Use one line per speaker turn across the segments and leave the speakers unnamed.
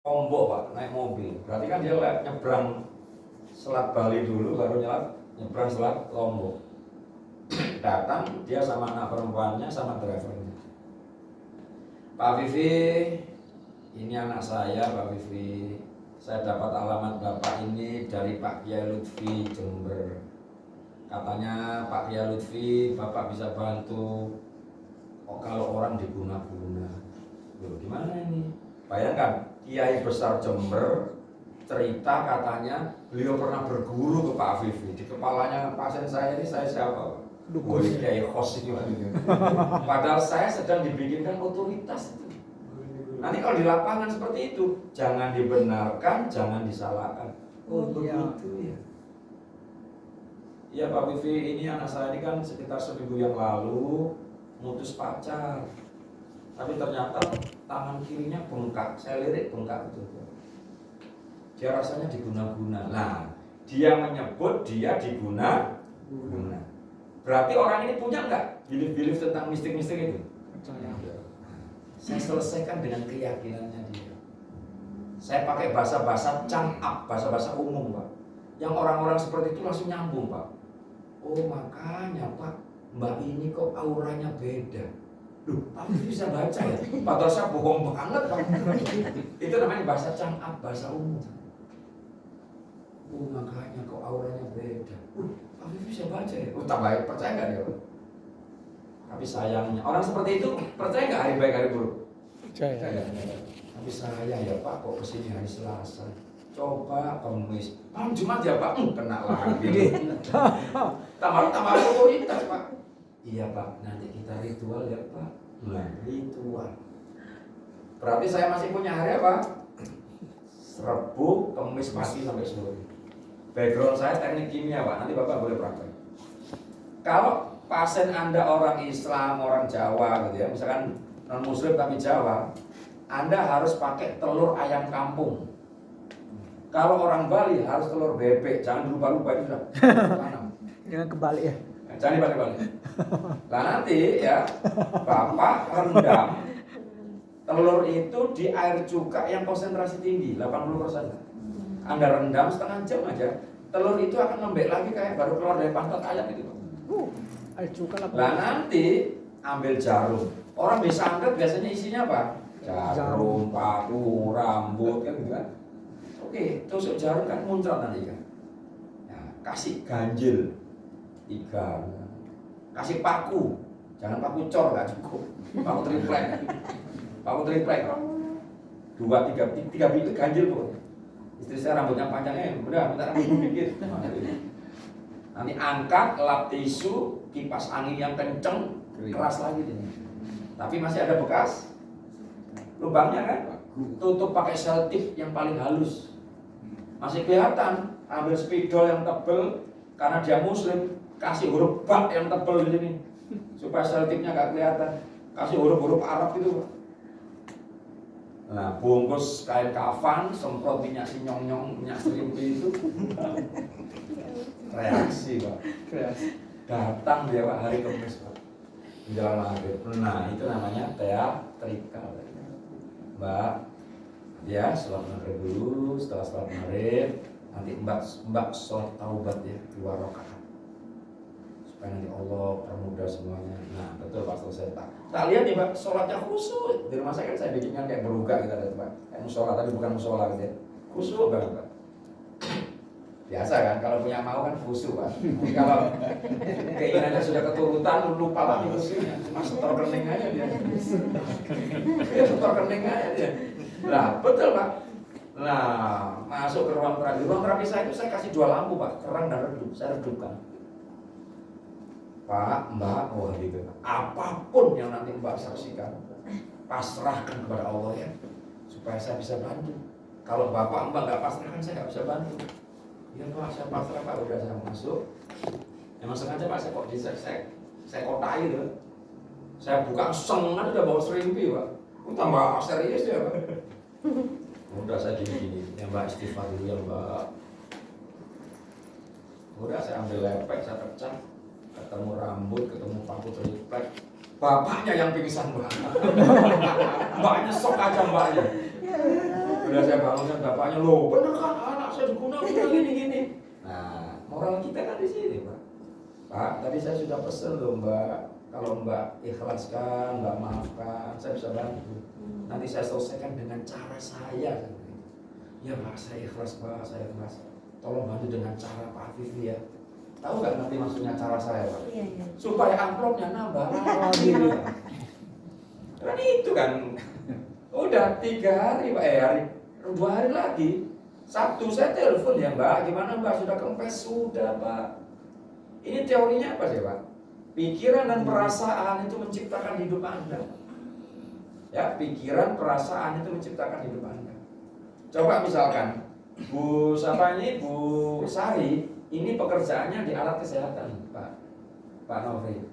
Lombok Pak, naik mobil. Berarti kan dia nyebrang Selat Bali dulu, baru nyebrang Selat Lombok. Datang dia sama anak perempuannya sama drivernya. Pak Vivi, ini anak saya Pak Vivi. Saya dapat alamat bapak ini dari Pak Kiai Lutfi Jember. Katanya Pak Kiai Lutfi, bapak bisa bantu kalau orang diguna-guna. Loh, gimana ini? Bayangkan, Kiai besar Jember cerita katanya beliau pernah berguru ke Pak Vivi. Di kepalanya pasien saya ini saya siapa? Boleh Kiai Khos itu. Padahal saya sedang dibikinkan otoritas itu. Nanti kalau di lapangan seperti itu, jangan dibenarkan, jangan disalahkan. Oh begitu ya. Iya Pak Vivi, ini anak saya ini kan sekitar seminggu yang lalu mutus pacar. Tapi ternyata tangan kirinya bengkak, saya lirik bengkak itu. Dia rasanya diguna-guna. Nah, dia menyebut dia diguna-guna. Berarti orang ini punya nggak belief tentang mistik-mistik itu? Saya selesaikan dengan keyakinannya dia. Saya pakai bahasa-bahasa camp-up, bahasa-bahasa umum Pak. Yang orang-orang seperti itu langsung nyambung Pak. Oh makanya Pak, Mbak ini kok auranya beda. Duh, Pak bisa baca ya? Padahal saya bohong banget Pak. Itu namanya bahasa camp-up, bahasa umum. Oh makanya kok auranya beda. Pak bisa baca ya? Oh tak baik, percaya nggak dia Pak? Tapi sayangnya, orang seperti itu percaya nggak hari baik hari buruk? Percaya. Tapi sayang ya Pak, kok kesini hari Selasa. Coba Kamis, malam Jumat ya Pak, kena lagi. tambah otoritas Pak. Iya Pak, nanti kita ritual ya Pak. Nah, ritual. Berarti saya masih punya hari apa? Rebu, Kamis pagi sampai sore. Background saya teknik kimia Pak, nanti Bapak boleh praktek. Kalau pasien Anda orang Islam, orang Jawa gitu ya, misalkan non muslim tapi Jawa, Anda harus pakai telur ayam kampung. Kalau orang Bali harus telur bebek, jangan lupa-lupa itu sudah tanam.
Jangan kebalik ya.
Jangan dibalik-balik. Nah nanti ya, Bapak rendam telur itu di air cuka yang konsentrasi tinggi, 80%. Anda rendam setengah jam aja, telur itu akan lembek lagi kayak baru keluar dari pantat ayam itu.
Air cuka lah.
Nah nanti ambil jarum. Orang bisa angkat biasanya isinya apa? Jarum, paku, rambut kan gitu kan. Oke, tusuk jarum kan muncrat nanti kan. Nah, kasih ganjil 3. Kasih paku. Jangan paku cor nggak cukup. Paku triplek. Paku triplek. 2, 3 bilik ganjil pokoknya. Istri saya rambutnya panjangnya, udah minta rambut dikit. Nanti angkat, lap tisu, kipas angin yang kenceng, keras lagi ini. Tapi masih ada bekas lubangnya kan? Tutup pakai selotip yang paling halus. Masih kelihatan, ambil spidol yang tebel karena dia muslim, kasih huruf bak yang tebel di sini supaya selotipnya nggak kelihatan. Kasih huruf-huruf Arab itu. Nah, bungkus kain kafan, semprot minyak sinyong-nyong, minyak serimpi itu. Reaksi Pak. Datang dia Pak hari Kamis Pak. Menjelang maghrib. Nah, itu namanya teatrikal. Mbak, ya sholat maghrib dulu. Setelah sholat maghrib, nanti mbak sholat taubat ya 2 rakaat. Supaya nanti Allah permudah semuanya. Nah, betul Pak, selesai tak lihat nih Pak, sholatnya khusyuk. Di rumah saya kan saya bikinkan kayak berugak gitu ada Pak. Kayak musola, tapi bukan musola gitu ya. Khusyuk banget Pak. Biasa kan, kalau punya mau kan khusyuk Pak. Tapi kalau keinginannya sudah keturutan, lupa lagi khusyuknya. Cuma setor kening aja dia. Dia setor kening aja dia. Nah, betul Pak. Nah, masuk ke ruang terapi. Ruang terapi saya itu saya kasih 2 lampu Pak, terang dan redup. Saya redupkan. Pak, Mbak, wah gitu. Apapun yang nanti Mbak saksikan, pasrahkan kepada Allah ya, supaya saya bisa bantu. Kalau Bapak Mbak nggak pasrahkan, saya nggak bisa bantu. Ya Pak, saya pasrah Pak, udah saya masuk. Emang sengaja Pak, saya kok saya kotai gitu. Saya buka sengan udah bawa serimpi Pak. Tambah serius ya Pak. Udah saya gini-gini, ya Mbak istighfar dulu ya Mbak. Udah saya ambil lepek, saya pecah. Ketemu rambut, ketemu paku triplek. Bapaknya yang pingsan Mbak. Mbaknya sok aja Mbaknya. Udah saya bangunkan bapaknya, loh bener kan anak saya diguna-guna gini-gini. Nah, moral kita kan di sini, Pak. Pak, tadi saya sudah pesen loh Mbak, kalau Mbak ikhlaskan, Mbak maafkan, saya bisa bantu. Nanti saya selesaikan dengan cara saya. Ya Pak, saya ikhlas Pak, saya ikhlas. Tolong bantu dengan cara Pak Afif ya. Tahu nggak nanti maksudnya cara saya Pak?
Iya.
Supaya amplopnya nambah lagi. Kan itu kan. Udah 3 hari Pak, hari 2 hari lagi. Sabtu saya telepon ya Mbak, gimana Mbak sudah kempes? Sudah Pak. Ini teorinya apa sih Pak? Pikiran dan perasaan itu menciptakan hidup Anda. Ya, pikiran, perasaan itu menciptakan hidup Anda. Coba misalkan Bu Sari ini pekerjaannya di alat kesehatan, Pak Novi.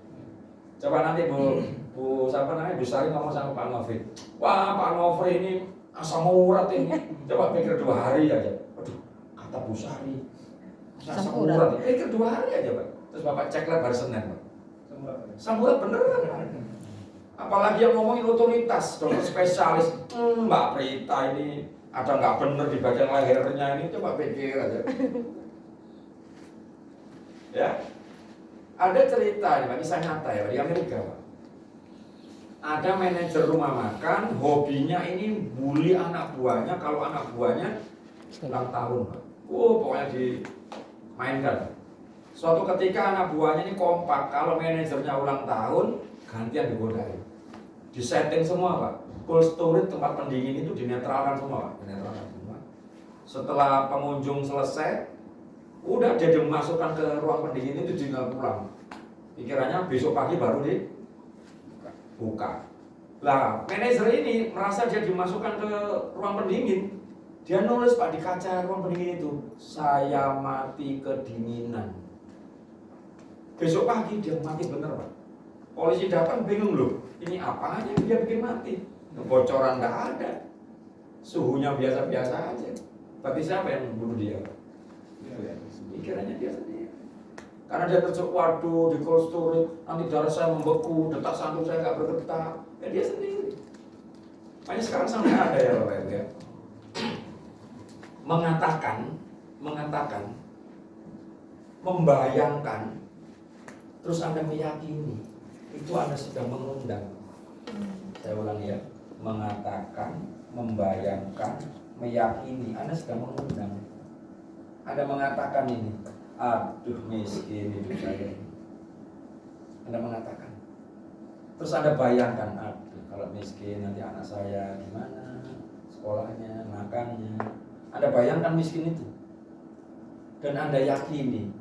Coba nanti Bu Sari ngomong sama Pak Novi. Wah, Pak Novi ini asam urat ini. Coba pikir 2 hari aja. Aduh, kata Bu Sari. Asam urat. Pikir 2 hari aja, Pak. Terus Bapak cek lab hari Senin, Pak. Asam urat beneran, Pak. Apalagi yang ngomongin otoritas, dokter spesialis. Mbak Prita ini ada nggak bener di bagian lehernya ini, coba pikir aja. Ya, ada cerita nih, Pak, kisah nyata ya, di Amerika, Pak. Ada manajer rumah makan, hobinya ini bully anak buahnya kalau anak buahnya ulang tahun, Pak. Pokoknya dimainkan. Suatu ketika anak buahnya ini kompak, kalau manajernya ulang tahun, gantian digodain. Disetting semua, Pak. Cold storage tempat pendingin itu dinetralkan semua, Pak. Dinetralkan semua. Setelah pengunjung selesai, udah dia dimasukkan ke ruang pendingin itu tinggal pulang. Pikirannya besok pagi baru dibuka. Lah, manajer ini merasa dia dimasukkan ke ruang pendingin. Dia nulis, Pak, di kaca ruang pendingin itu, saya mati kedinginan. Besok pagi dia mati bener, Pak. Polisi datang bingung loh, ini apanya dia bikin mati? Kebocoran nggak ada, suhunya biasa-biasa aja. Tapi siapa yang bunuh dia? Pikirannya dia sendiri. Karena dia terjebak, waduh di cold storage, nanti darah saya membeku, detak jantung saya nggak berdetak. Ya dia sendiri. Makanya sekarang sampai ada ya Bapak Ibu ya, mengatakan, membayangkan, terus Anda meyakini, itu Anda sedang mengundang. Saya ulangi ya, mengatakan, membayangkan, meyakini, Anda sedang mengundang. Anda mengatakan ini, aduh miskin hidup saya. Anda mengatakan, terus Anda bayangkan, aduh kalau miskin nanti anak saya gimana, sekolahnya, makannya. Anda bayangkan miskin itu, dan Anda yakini,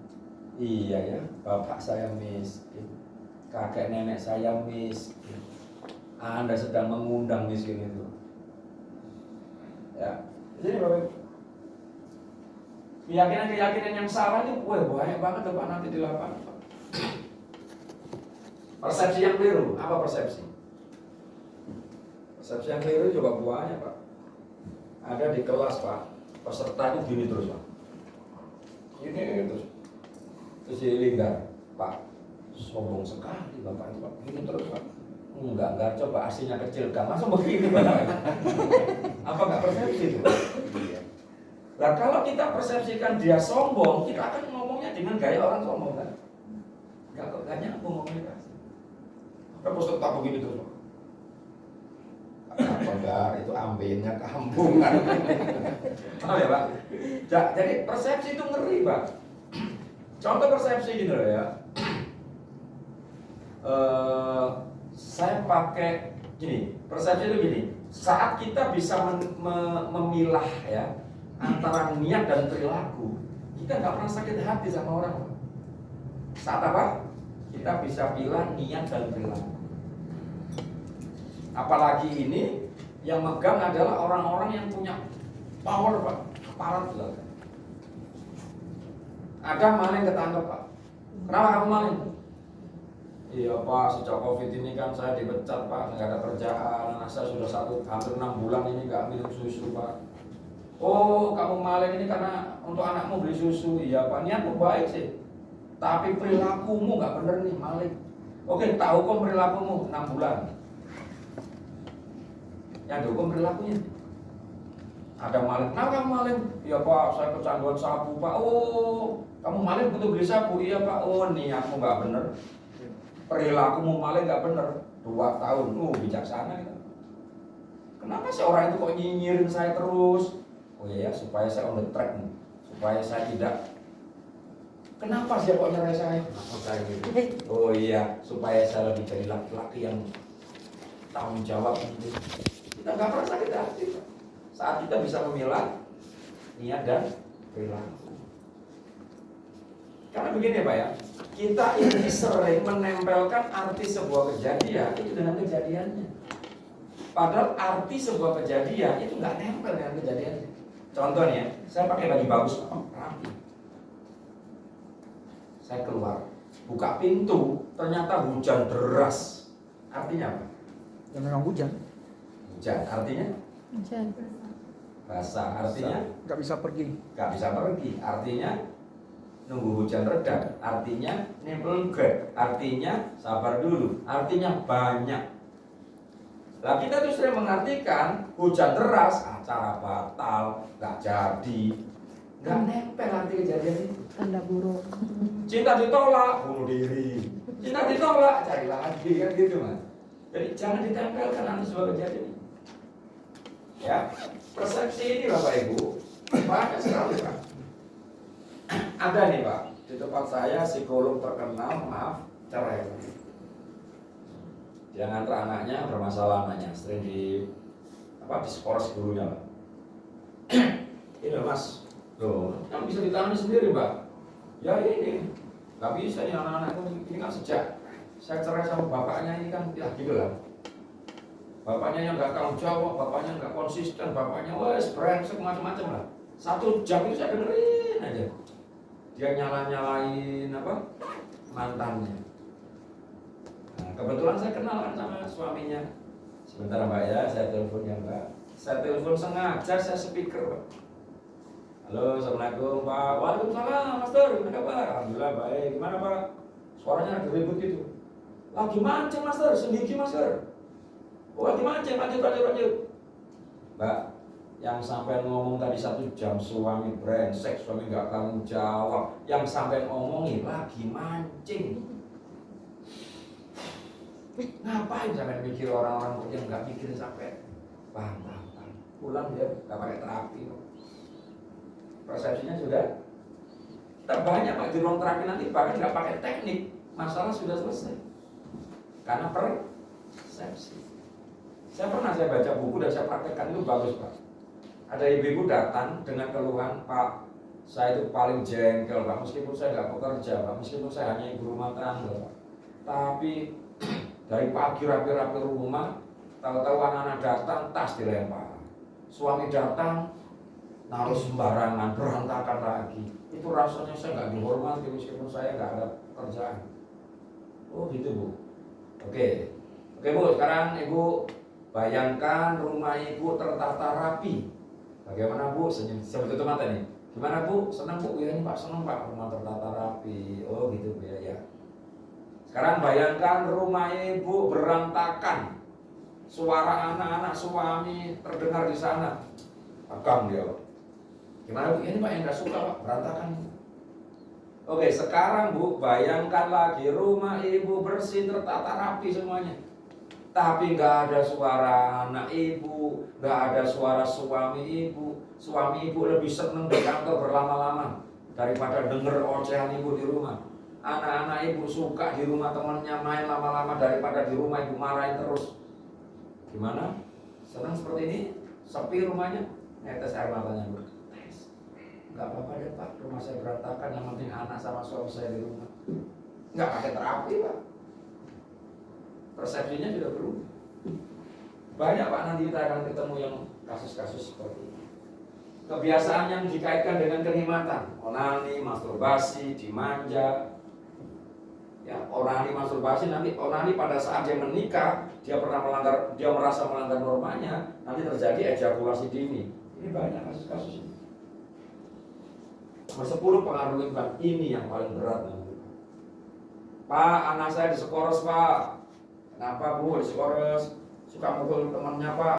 iya ya, bapak saya miskin, kakek nenek saya miskin. Anda sedang mengundang miskin itu. Ya, jadi Bapak Ibu, keyakinan yang salah ini, banyak banget tuh Pak nanti di lapangan, Pak. Persepsi yang keliru, apa persepsi? Persepsi yang keliru juga banyak, Pak. Ada di kelas, Pak, peserta itu gini terus, Pak. Gini terus dilinggar, Pak. Sombong sekali Bapak itu, Pak. Gini terus, Pak. Enggak, coba aslinya kecil, enggak masuk begini, Pak. Apa enggak persepsi itu? Nah, kalau kita persepsikan dia sombong, kita akan ngomongnya dengan gaya orang sombong, kan? Enggak nyambung komunikasi. Apa postur tak begini terus, Pak? Apa enggak, itu ambilnya kampungan. Paham ya, Pak? Jadi persepsi itu ngeri, Pak. Contoh persepsi gitu loh ya. Saya pakai gini, persepsi itu gini. Saat kita bisa memilah ya antara niat dan perilaku, kita nggak pernah sakit hati sama orang. Saat apa? Kita bisa pilih niat dan perilaku. Apalagi ini yang megang adalah orang-orang yang punya power, Pak, aparat belakang. Ada maling ketangkep, Pak. Kenapa kamu maling? Iya Pak, sejak COVID ini kan saya dipecat Pak, nggak ada kerjaan, anak saya sudah hampir 6 bulan ini nggak minum susu Pak. Oh, kamu maling ini karena untuk anakmu beli susu. Iya Pak, niatmu baik sih, tapi perilakumu nggak bener nih, maling. Oke, tak hukum perilakumu 6 bulan. Yang dihukum perilakunya. Ada maling, nah kamu maling? Iya Pak, saya kecanduan sabu Pak. Oh, kamu maling butuh beli sabu? Iya Pak. Oh, niatmu nggak bener, perilakumu maling nggak bener. 2 tahun, bijaksana gitu. Kenapa sih orang itu kok nyinyirin saya terus? Oh iya ya, supaya saya on the track nih, supaya saya tidak. Kenapa sih kok nyerah saya? Oh iya, supaya saya lebih jadi laki-laki yang tanggung jawab gitu. Kita nggak pernah sakit hati Pak. Saat kita bisa memilah niat dan perilaku. Karena begini Pak ya, kita ini sering menempelkan arti sebuah kejadian itu dengan kejadiannya. Padahal arti sebuah kejadian itu nggak nempel dengan kejadiannya. Contohnya, saya pakai baju bagus, rapi. Saya keluar, buka pintu, ternyata hujan deras. Artinya apa?
Ya memang hujan.
Hujan, artinya?
Hujan.
Basah, artinya?
Nggak bisa pergi.
Nggak bisa pergi, artinya nunggu hujan reda, artinya nempel grab, artinya sabar dulu, artinya banyak. Nah kita tuh sering mengartikan hujan deras, acara batal, nggak jadi, nggak nempel arti kejadian itu.
Tanda buruk.
Cinta ditolak, bunuh diri. Cinta ditolak, cari lagi, kan gitu Mas. Jadi jangan ditempelkan arti sebuah kejadian. Ya, persepsi ini Bapak Ibu banyak sekali Pak. Ada nih Pak, di tempat saya psikolog terkenal, maaf, cerai. Dia ngantar anaknya, bermasalah anaknya, sering diskors gurunya Pak. Ini Mas, loh, kan bisa ditangani sendiri Pak. Ya ini, nggak bisa nih anak-anak ini kan sejak saya cerai sama bapaknya ini kan, ya gitu lah. Bapaknya yang nggak tanggung jawab, bapaknya nggak konsisten, bapaknya wes brengsek macam-macam lah. 1 jam itu saya dengerin aja. Dia nyalain mantannya. Nah, kebetulan saya kenal kan sama suaminya. Sebentar Mbak ya, saya telepon ya Mbak. Saya telepon sengaja, saya speaker Pak. Halo, Assalamualaikum Pak. Waalaikumsalam Mas Tur, gimana kabar? Alhamdulillah baik. Gimana Pak? Suaranya ada ribut gitu. Lagi mancing Mas Tur, sendiri Mas Tur. Oh, lagi mancing, lanjut. Mbak, yang sampai ngomong tadi 1 jam suami brengsek, suami nggak tanggung jawab. Yang sampai ngomongin lagi mancing. Ngapain sampai mikir orang-orang yang nggak mikirin sampai bang. Pulang dia nggak pakai terapi. Persepsinya sudah. Kita banyak Pak di ruang terapi nanti bahkan nggak pakai teknik, masalah sudah selesai. Karena persepsi. Saya baca buku dan saya praktekkan itu bagus Pak. Ada ibu-ibu datang dengan keluhan, Pak, saya itu paling jengkel Pak, meskipun saya nggak bekerja Pak, meskipun saya hanya ibu rumah tangga Pak. Tapi dari pagi rapi-rapi rumah, tahu-tahu anak-anak datang, tas dilempar. Suami datang, naruh sembarangan, berantakan lagi. Itu rasanya saya nggak dihormati meskipun saya nggak ada kerjaan. Oh gitu Bu. Oke Bu, sekarang Ibu bayangkan rumah Ibu tertata rapi. Bagaimana Bu? Senyum tutup mata nih. Gimana Bu? Senang Bu? Ya ini Pak, senang Pak, rumah tertata rapi. Oh gitu Bu ya. Sekarang bayangkan rumah Ibu berantakan. Suara anak-anak suami terdengar di sana. Tegang dia Pak. Gimana Bu? Ini Pak yang nggak suka Pak, berantakan. Oke, sekarang Bu, bayangkan lagi rumah Ibu bersih, tertata rapi semuanya. Tapi nggak ada suara anak Ibu, nggak ada suara suami Ibu. Suami Ibu lebih senang di kantor berlama-lama daripada denger ocehan Ibu di rumah. Anak-anak Ibu suka di rumah temannya main lama-lama daripada di rumah Ibu marahin terus. Gimana? Senang seperti ini? Sepi rumahnya? Netes air matanya Bu. Nggak apa-apa deh Pak, rumah saya berantakan, yang penting anak sama suami saya di rumah. Nggak pakai terapi Pak. Persepsinya sudah berubah. Banyak Pak, nanti kita akan ketemu yang kasus-kasus seperti ini. Kebiasaan yang dikaitkan dengan kenikmatan, onani, masturbasi, dimanja. Ya, onani, masturbasi, nanti onani pada saat dia menikah, dia merasa melanggar normanya, nanti terjadi ejakulasi dini. Ini banyak kasus-kasus ini. Nomor 10 pengaruh lingkungan, ini yang paling berat nanti. Pak, anak saya disekoros Pak. Kenapa Bu disekoros? Suka mukul temannya Pak.